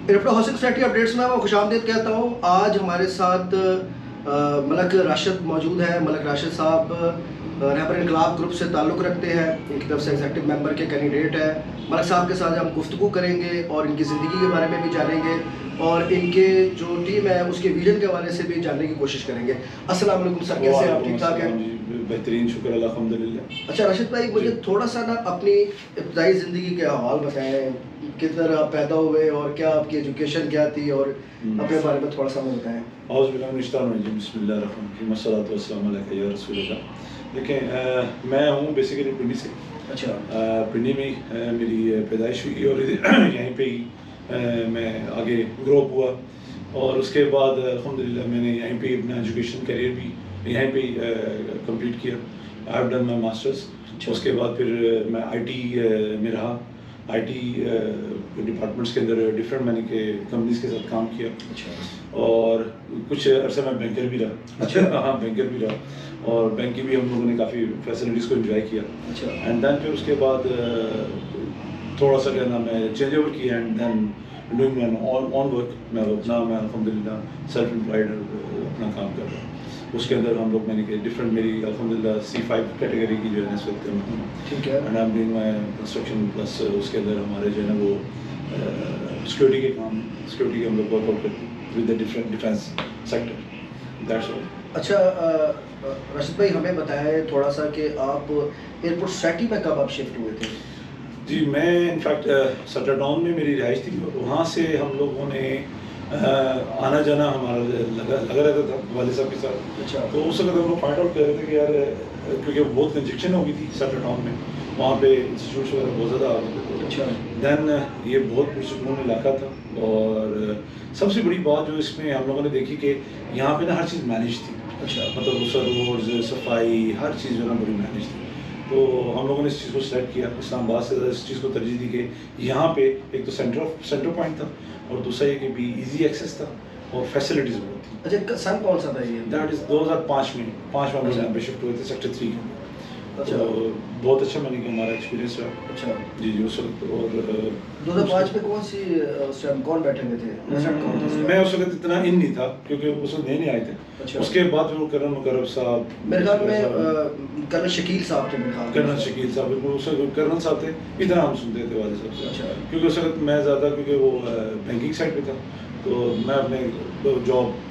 ارپڈا housing society updates میں خوش آمدید کہتا ہوں. آج ہمارے ساتھ ملک راشد موجود ہے. ملک راشد صاحب رہبر انقلاب گروپ سے تعلق رکھتے ہیں, ان کی طرف سے ایگزیکٹو ممبر کے کینڈیڈیٹ ہیں. ملک صاحب کے ساتھ ہم گفتگو کریں گے اور ان کی زندگی کے بارے میں بھی جانیں گے اور ان کے جو ٹیم ہے اس کے ویژن کے حوالے سے بھی جاننے کی کوشش کریں گے. السلام علیکم سر, کیسے ہیں آپ؟ ٹھیک ٹھاک ہیں؟ بہترین, شکر الحمدللہ. اچھا راشد بھائی, مجھے تھوڑا سا نا اپنی ابتدائی زندگی کے حوال بتائیں. کس طرح آپ پیدا ہوئے اور کیا آپ کی ایجوکیشن کیا تھی, اور اپنے بارے میں تھوڑا سا ہمیں بتائیں. اعوذ باللہ من الشیطان الرجیم, بسم اللہ الرحمن الرحیم, والصلاۃ والسلام علیک یا رسول اللہ. دیکھیں, میں ہوں بیسیکلی پنڈی سے. اچھا. پنڈی میں میری پیدائش ہوئی اور یہیں پہ ہی میں آگے گرو اپ ہوا, اور اس کے بعد الحمدللہ میں نے یہیں پہ اپنا ایجوکیشن کیریئر بھی یہیں پہ کمپلیٹ کیا. I have done my masters. اس کے بعد پھر میں آئی ٹی میں رہا. آئی ٹی ڈپارٹمنٹس کے اندر ڈفرینٹ میں نے کمپنیز کے ساتھ کام کیا, اور کچھ عرصہ میں بینکر بھی رہا. ہاں, بینکر بھی رہا, اور بینک کی بھی ہم لوگوں نے کافی فیسلٹیز کو انجوائے کیا. اینڈ دین پھر اس کے بعد تھوڑا سا کہنا میں چینج اوور کیا, and then doing main on work. میں الحمدللہ سیلف امپلائڈ اپنا کام کر رہا ہوں. اس کے اندر ہم لوگ میں نے کہ ڈفرینٹ میری الحمدللہ C5 کیٹیگری کی جو ہے اس وقت ہوں. ٹھیک ہے. And I am doing my construction plus اس کے اندر ہمارے جو ہے نا وہ سیکورٹی کے کام, سیکورٹی کے ہم لوگ ورک آؤٹ کرتے ہیں with the different defence sector. That's all. اچھا راشد بھائی, ہمیں بتائیں تھوڑا سا کہ آپ ایئرپورٹ سوسائٹی میں کب آپ شفٹ ہوئے تھے؟ جی, میں انفیکٹ سٹر ڈاؤن میں میری رہائش تھی, وہاں سے ہم لوگوں نے آنا جانا ہمارا لگا رہتا تھا والد صاحب کے ساتھ. اچھا. تو اس وقت ہم لوگ فائنڈ آؤٹ کر رہے تھے کہ یار کیونکہ بہت کنجکشن ہو گئی تھی سٹر ٹاؤن میں, وہاں پہ انسٹیٹیوٹس وغیرہ بہت زیادہ آ رہے تھے. اچھا. دین یہ بہت پرسکون علاقہ تھا, اور سب سے بڑی بات جو اس میں ہم لوگوں نے دیکھی کہ یہاں پہ نا ہر چیز مینیج تھی. اچھا. مطلب اس روڈز, صفائی, ہر چیز جو ہے نا بڑی مینیج تھی. تو ہم لوگوں نے اس چیز کو سلیکٹ کیا. اسلام آباد سے اس چیز کو ترجیح دی کہ یہاں پہ ایک تو سینٹر پوائنٹ تھا, اور دوسرا یہ کہ بھی ایزی ایکسیس تھا, اور فیسلٹیز بہت تھی. اچھا, سن کون سا تھا یہ؟ دیٹ از 2005 میں. 5 میں یہاں پہ شفٹ ہوئے تھے سیکٹر 3 کے. اچھا. بہت اچھا میں نے کہ ہمارا ایکسپیرینس رہا. اچھا. جی اس وقت. اور 2005 میں کون سی کون بیٹھے ہوئے تھے؟ میں اس وقت اتنا ان نہیں تھا کیونکہ اس وقت نئے آئے تھے. اس کے بعد وہ کرنل مقرب صاحب, میرے خیال میں کرنل شکیل صاحب تھے. کرنل شکیل صاحب, بالکل اس وقت کرنل صاحب تھے. اتنا ہم سنتے تھے والد صاحب سے. اچھا. کیونکہ اس وقت میں زیادہ کیونکہ وہ بینکنگ سائڈ پہ تھا, تو میں اپنے جاب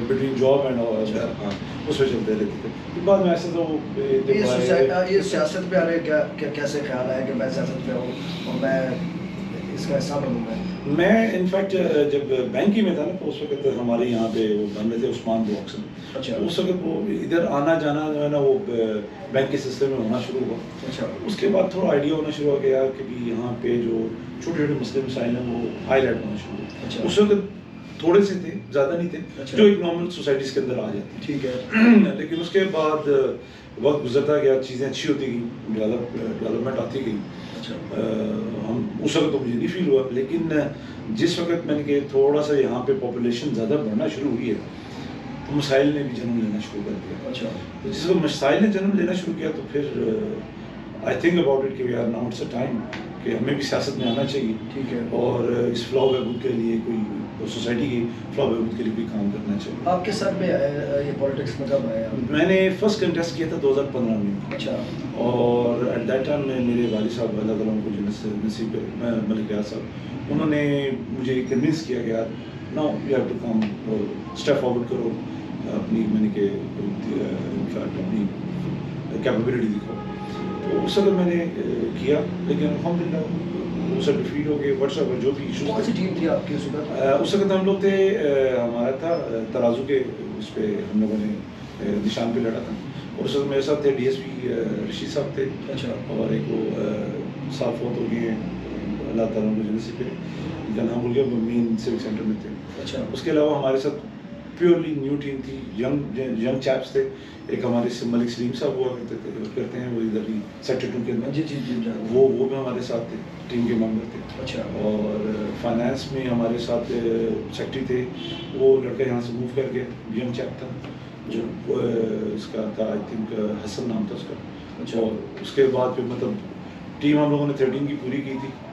بٹوین جاب اینڈ ہاں اس میں چلتے رہتے تھے. بعد میں ایسے تو یہ سیاست پہ آ رہے کیسے خیال آیا کہ میں سیاست پہ ہوں اور میں اس کا حصہ بنوں گا؟ میں انفیکٹ جب بینک ہی میں تھا نا, تو اس وقت ہمارے یہاں پہ وہ بن رہے تھے عثمان بلاکس میں. اچھا. اس وقت وہ ادھر آنا جانا جو ہے نا وہ بینک کے سلسلے میں ہونا شروع ہوا. اچھا. اس کے بعد تھوڑا آئیڈیا ہونا شروع ہو گیا کہ بھی یہاں پہ جو چھوٹے چھوٹے مسئلے مسائل ہیں وہ ہائی لائٹ ہونا شروع ہوا. اچھا. اس وقت تھوڑے سے تھے, زیادہ نہیں تھے. اچھا. جو ایک نارمل سوسائٹیز کے اندر آ جاتے. ٹھیک ہے. لیکن اس کے بعد وقت گزرتا گیا, چیزیں اچھی ہوتی گئی, ڈیولپمنٹ آتی گئی. ہم اس وقت تو مجھے نہیں فیل ہوا, لیکن جس وقت میں نے کہ تھوڑا سا یہاں پہ پاپولیشن زیادہ بڑھنا شروع ہوئی ہے, تو مسائل نے بھی جنم لینا شروع کر دیا. اچھا. جس وقت مسائل نے جنم لینا شروع کیا, تو پھر آئی تھنک اباؤٹ اٹ کہ یار ناؤ اٹس اے ٹائم کہ ہمیں بھی سیاست میں آنا چاہیے. ٹھیک ہے. اور اس فلاح و بہبود کے لیے کوئی سوسائٹی کی فلاح و بہبود کے لیے بھی کام کرنا چاہیے. آپ کے سر میں یہ پالیٹکس میں کب آیا؟ میں نے فرسٹ کنٹیسٹ کیا تھا 2015 میں. اچھا. اور ایٹ دیٹ ٹائم میں میرے والد صاحب اللہ تعالیٰ کو جنت سے نصیب کرے, ملک ریاض صاحب, انہوں نے مجھے کنونس کیا کہ یار now you have to come اور اسٹیپ فارورڈ کرو, اپنی میں نے کہ انفیکٹ اپنی کیپیبلٹی دکھاؤ. تو اس وقت میں نے کیا, لیکن الحمدللہ اس وقت ڈیفیٹ ہو گئے. واٹس ایور جو بھی ایشوز. کون سی ٹیم تھی آپ کی اس وقت؟ اس وقت ہم لوگ تھے, ہمارا تھا ترازو کے اس پہ ہم لوگوں نے نشان پہ لڑا تھا. اور اس وقت میرے ساتھ تھے ڈی ایس پی رشید صاحب تھے. اچھا. اور ایک وہ صاف فوت ہو گئے اللہ تعالیٰ کو جنت سے پہ, جہاں بول گیا مین سیوک سینٹر میں تھے. اچھا. اس کے علاوہ ہمارے ساتھ پیورلی نیو ٹیم تھی, ینگ چیپس تھے. ایک ہمارے ملک سلیم صاحب ہوا کرتے ہیں, وہ ادھر ہی سیکٹر 2 کے اندر. جی جی جی. وہ بھی ہمارے ساتھ تھے, ٹیم کے ممبر تھے. اچھا. اور فائنانس میں ہمارے ساتھ سیکٹری تھے, وہ لڑکا یہاں سے موو کر کے ینگ چیپ تھا, جو اس کا تھا آئی تھنک حسن نام تھا اس کا. اچھا. اور اس کے بعد پھر مطلب ٹیم ہم لوگوں نے 13 کی پوری کی تھی.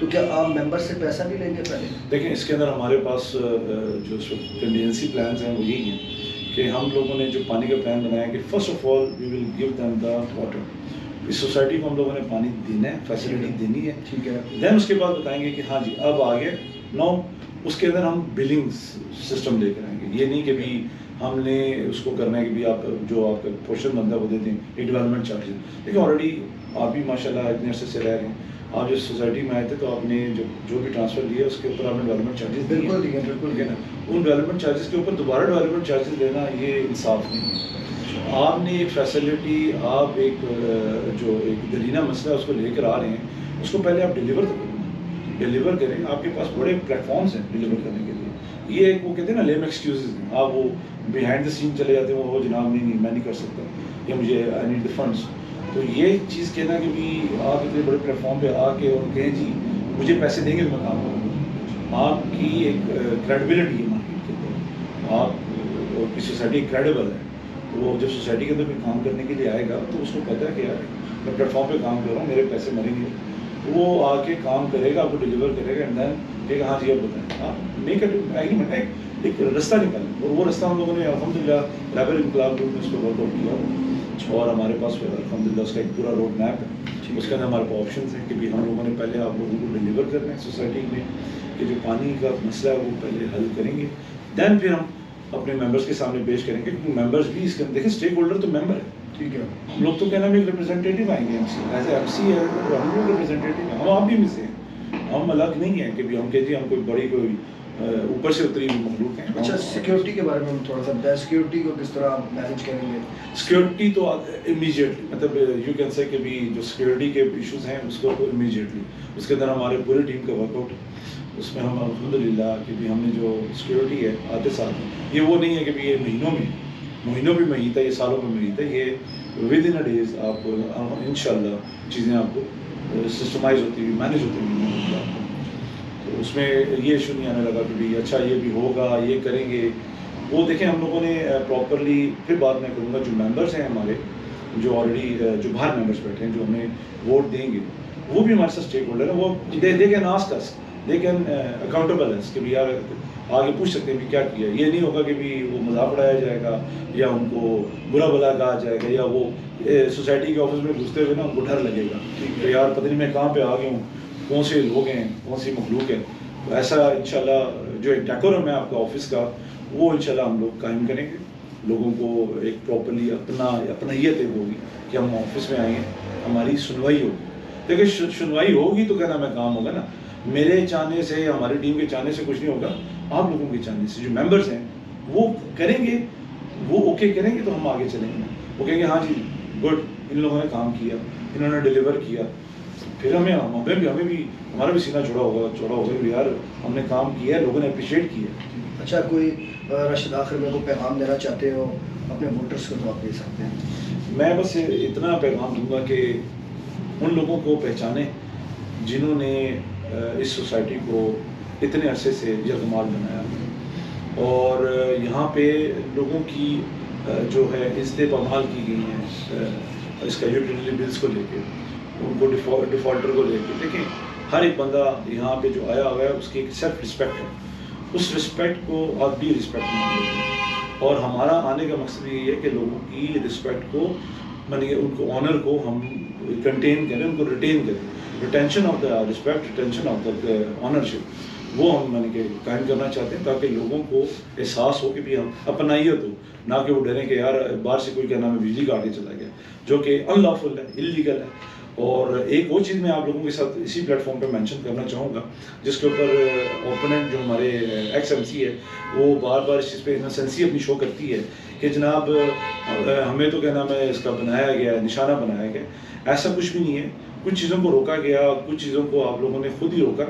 تو کیا آپ ممبر سے پیسہ بھی لیں گے پہلے؟ دیکھیں اس کے اندر ہمارے پاس جو کنٹینجنسی پلانز ہیں وہ یہی ہیں کہ ہم لوگوں نے جو پانی کا پلان بنایا کہ first of all we will give them the water. اس سوسائٹی کو ہم لوگوں نے پانی دینا ہے, فیسلٹی دینی ہے, ٹھیک ہے. دین اس کے بعد بتائیں گے کہ ہاں جی اب آگے نو اس کے اندر ہم بلنگ سسٹم لے کر آئیں گے. یہ نہیں کہ بھی ہم نے اس کو کرنا ہے کہ بھی آپ جو آپ کا پورشن بنتا ہے وہ دیتے ہیں ایک ڈیولپمنٹ چارجز. دیکھیں آلریڈی آپ بھی ماشاء اللہ اتنے عرصے سے رہ رہے ہیں, آپ جس سوسائٹی میں آئے تھے تو آپ نے جو بھی ٹرانسفر لیا اس کے اوپر آپ نے ڈیولپمنٹ چارجز بالکل دیے, بالکل ہے نا. ان ڈیولپمنٹ چارجز کے اوپر دوبارہ ڈیولپمنٹ چارجز لینا یہ انصاف نہیں ہے. آپ نے ایک فیسلٹی, آپ ایک جو ایک درینہ مسئلہ ہے اس کو لے کر آ رہے ہیں, اس کو پہلے آپ ڈیلیور کریں. آپ کے پاس بڑے پلیٹ فارمس ہیں ڈیلیور کرنے کے لیے. یہ ایک وہ کہتے ہیں نا لیم ایکسکیوزز ہیں, آپ وہ بیہائنڈ دا سین چلے جاتے ہیں, وہ جناب نہیں میں نہیں کر سکتا یا مجھے آئی نیڈ دا فنڈس. تو یہ چیز کہنا کہ بھی آپ اتنے بڑے پلیٹ فارم پہ آ کے اور کہیں جی مجھے پیسے دیں گے تو میں کام کروں گا, آپ کی ایک کریڈیبلٹی ہے مارکیٹ کے اندر. آپ کی سوسائٹی کریڈیبل ہے, تو وہ جب سوسائٹی کے اندر بھی کام کرنے کے لیے آئے گا تو اس کو پتہ ہے کہ یار میں پلیٹ فارم پہ کام کر رہا ہوں, میرے پیسے مریں گے. وہ آ کے کام کرے گا, آپ کو ڈیلیور کرے گا, اینڈ دین کہے گا ہاں جی اب بتائیں. آپ نہیں کریں, ایک رستہ نکالیں, اور وہ رستہ ہم لوگوں نے الحمدللہ رہبر انقلاب گروپ نے اس کو ورک آؤٹ کیا, اور ہمارے پاس الحمدللہ اس کا ایک پورا روڈ میپ ہے. اس کے اندر ہمارے پاس آپشنس ہیں کہ بھی ہم لوگوں نے پہلے آپ لوگوں کو ڈیلیور کرنا ہے سوسائٹی میں کہ جو پانی کا مسئلہ ہے وہ پہلے حل کریں گے, دین پھر ہم اپنے ممبرس کے سامنے پیش کریں گے. کیونکہ ممبرس بھی اس کے اندر دیکھیں اسٹیک ہولڈر تو ممبر ہے, ٹھیک ہے. ہم لوگ تو کہنا ایک ریپرزینٹیٹیو آئیں گے, ایز اے ایم سی ہے ہم لوگ ریپرزینٹیٹیو ہیں, ہم آپ بھی میں سے ہیں, ہم الگ نہیں ہیں کہ بھی ہم کہتے ہیں ہم کوئی بڑی کوئی اوپر سے اتری ہوئی مخلوق ہیں. اچھا سیکیورٹی کے بارے میں ہم تھوڑا سا بتائیں, سیکیورٹی کو کس طرح مینیج کریں گے؟ سیکیورٹی تو امیجیٹلی مطلب یو کین سے کہ بھی جو سیکیورٹی کے ایشوز ہیں اس کو امیجیٹلی اس کے اندر ہمارے پوری ٹیم کا ورک آؤٹ ہے. اس میں ہم الحمدللہ کہ بھی ہم نے جو سیکیورٹی ہے آتے ساتھ, یہ وہ نہیں ہے کہ بھی یہ مہینوں میں مہیتا, یہ سالوں میں مہیتا, یہ ود ان اے ڈیز آپ انشاءاللہ چیزیں آپ کو سسٹمائز ہوتی ہوئی مینیج ہوتی ہوئی. تو اس میں یہ ایشو نہیں آنے لگا کہ بھی اچھا یہ بھی ہوگا یہ کریں گے. وہ دیکھیں ہم لوگوں نے پراپرلی, پھر بعد میں کروں گا, جو ممبرس ہیں ہمارے جو آلریڈی جو باہر ممبرس بیٹھے ہیں جو ہمیں ووٹ دیں گے وہ بھی ہمارے ساتھ اسٹیک ہولڈر ہیں. وہ they can ask us, they can accountable ہے کہ بھی یار آگے پوچھ سکتے ہیں بھی کیا کیا. یہ نہیں ہوگا کہ بھی وہ مذاق اڑایا جائے گا یا ان کو برا بھلا کہا جائے گا یا وہ سوسائٹی کے آفس میں گھستے ہوئے نا ان کو ڈر لگے گا کہ یار پتہ نہیں میں کہاں پہ آ گیا ہوں, کون سے لوگ ہیں, کون سی مخلوق ہے. ایسا انشاءاللہ جو ایک ڈیکورم ہے آپ کا آفس کا وہ انشاءاللہ ہم لوگ قائم کریں گے. لوگوں کو ایک پراپرلی اپنائیت ایک ہوگی کہ ہم آفس میں آئیں گے, ہماری سنوائی ہوگی. دیکھیں سنوائی ہوگی تو کہنا میں کام ہوگا نا, میرے چاہنے سے یا ہماری ٹیم کے چاہنے سے کچھ نہیں ہوگا, آپ لوگوں کے چاہنے سے. جو ممبرس ہیں وہ کریں گے, وہ اوکے کریں گے تو ہم آگے چلیں گے. وہ کہیں گے ہاں جی گڈ, ان لوگوں نے کام کیا, انہوں نے ڈیلیور کیا, پھر ہمیں بھی ہمارا بھی سینہ چھوڑا ہوگا کہ یار ہم نے کام کیا ہے, لوگوں نے اپریشیٹ کیا. اچھا کوئی راشد آخر میں کوئی پیغام دینا چاہتے ہو اپنے ووٹرس کو تو آپ دے سکتے ہیں. میں بس اتنا پیغام دوں گا کہ ان لوگوں کو پہچانیں جنہوں نے اس سوسائٹی کو اتنے عرصے سے یکمال بنایا, اور یہاں پہ لوگوں کی جو ہے عزتیں پامال کی گئی ہیں اس کا یوٹیلیٹی بلز کو لے کے, ان کو ڈیفالٹر کو لے کے. دیکھیں ہر ایک بندہ یہاں پہ جو آیا ہوا ہے اس کی ایک سیلف رسپیکٹ ہے, اس رسپیکٹ کو آپ بھی رسپیکٹ مان لیتے, اور ہمارا آنے کا مقصد یہ ہے کہ لوگوں کی رسپیکٹ کو مانی ان کو آنر کو ہم کنٹین کریں, ان کو ریٹین کریں. Retention of the respect, retention of the ownership وہ ہم مانی کہ قائم کرنا چاہتے ہیں تاکہ لوگوں کو احساس ہو کہ بھی ہم اپنائیت ہو, نہ کہ وہ ڈریں کہ یار باہر سے کوئی کہنا میں بجلی کاٹ کے چلا گیا, جو کہ ان لافل ہے, انلیگل ہے. اور ایک اور چیز میں آپ لوگوں کے ساتھ اسی پلیٹ فارم پہ مینشن کرنا چاہوں گا جس کے اوپر اوپوننٹ جو ہمارے ایکس ایم سی ہے وہ بار بار اس چیز پہ انسنسی اپنی شو کرتی ہے کہ جناب ہمیں تو کیا نام ہے اس کا بنایا گیا, نشانہ بنایا گیا. ایسا کچھ بھی نہیں ہے. کچھ چیزوں کو روکا گیا, کچھ چیزوں کو آپ لوگوں نے خود ہی روکا,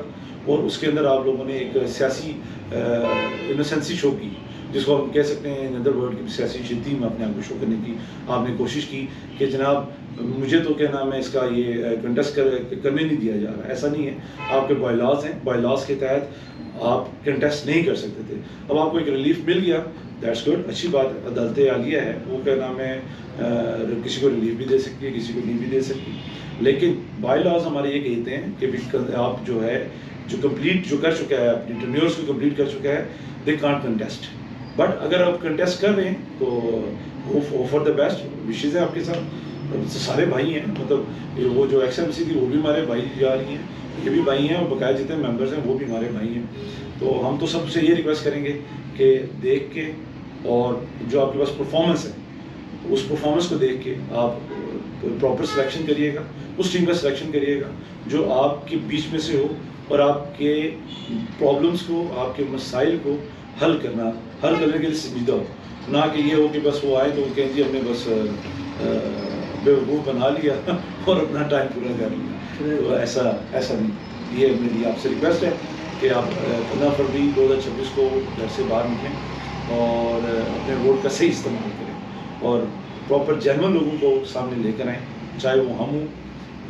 اور اس کے اندر آپ لوگوں نے ایک سیاسی انسنسی شو کی, جس کو ہم کہہ سکتے ہیں ان ادر ورلڈ کی سیاسی شدی میں اپنے آپ کو شو کرنے کی آپ نے کوشش کی کہ جناب مجھے تو کیا نام ہے اس کا یہ کنٹیسٹ کرنے نہیں دیا جا رہا. ایسا نہیں ہے, آپ کے بائی لاز ہیں, بائی لاز کے تحت آپ کنٹیسٹ نہیں کر سکتے تھے. اب آپ کو ایک ریلیف مل گیا, دیٹس گڈ, اچھی بات. عدالت عالیہ ہے, وہ کیا نام ہے, کسی کو ریلیف بھی دے سکتی ہے, کسی کو نہیں بھی دے سکتی. لیکن بائی لاز ہمارے یہ کہتے ہیں کہ آپ جو ہے جو کمپلیٹ جو کر چکا ہے اپنی ٹرنیورس کو کمپلیٹ کر چکا ہے, دے کانٹ کنٹیسٹ. بٹ اگر آپ کنٹیسٹ کر رہے ہیں تو hope for the best wishes ہیں آپ کے ساتھ. سارے بھائی ہیں, مطلب وہ جو ایکس ایم سی تھی وہ بھی ہمارے بھائی جا رہی ہیں, یہ بھی بھائی ہیں, اور بقایا جتنے ممبرس ہیں وہ بھی ہمارے بھائی ہیں. تو ہم تو سب سے یہ ریکویسٹ کریں گے کہ دیکھ کے, اور جو آپ کے پاس پرفارمنس ہے اس پرفارمنس کو دیکھ کے آپ پراپر سلیکشن کریے گا, اس ٹیم کا سلیکشن کریے گا جو آپ کے بیچ میں سے ہو, اور آپ کے پرابلمس کو, آپ کے مسائل کو حل کرنے کے لیے سنجیدہ ہو. نہ کہ یہ ہو کہ بس وہ آئے تو وہ کہیں جی ہم نے بس بیوقوف بنا لیا اور اپنا ٹائم پورا کر لیا. تو ایسا نہیں. یہ میری آپ سے ریکویسٹ ہے کہ آپ 15 فروری 2026 کو گھر سے باہر نکلیں اور اپنے ووٹ کا صحیح استعمال کریں, اور پراپر جینون لوگوں کو سامنے لے کر آئیں, چاہے وہ ہم ہوں,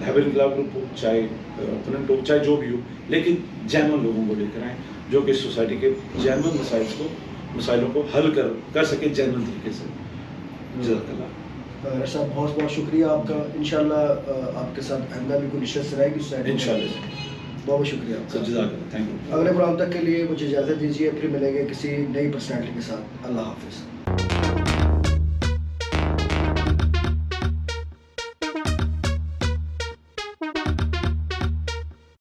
رہبر انقلاب گروپ ہو, چاہے اپوننٹ ہو, چاہے جو بھی ہو, لیکن جینون لوگوں کو لے کر آئیں جو کہ سوسائٹی کے جینون مسائلوں کو حل کر سکے جینون طریقے سے. جزاک اللہ. ڈاکٹر صاحب بہت بہت شکریہ آپ کا. انشاءاللہ آپ کے ساتھ آئندہ بھی کوئی نشست رہے گی سوسائٹی. انشاءاللہ. بہت بہت شکریہ آپ کا. جزاک اللہ. Thank you. اگلے پروگرام تک کے لیے مجھے اجازت دیجیے, پھر ملیں گے کسی نئی پرسنالٹی کے ساتھ. اللہ حافظ.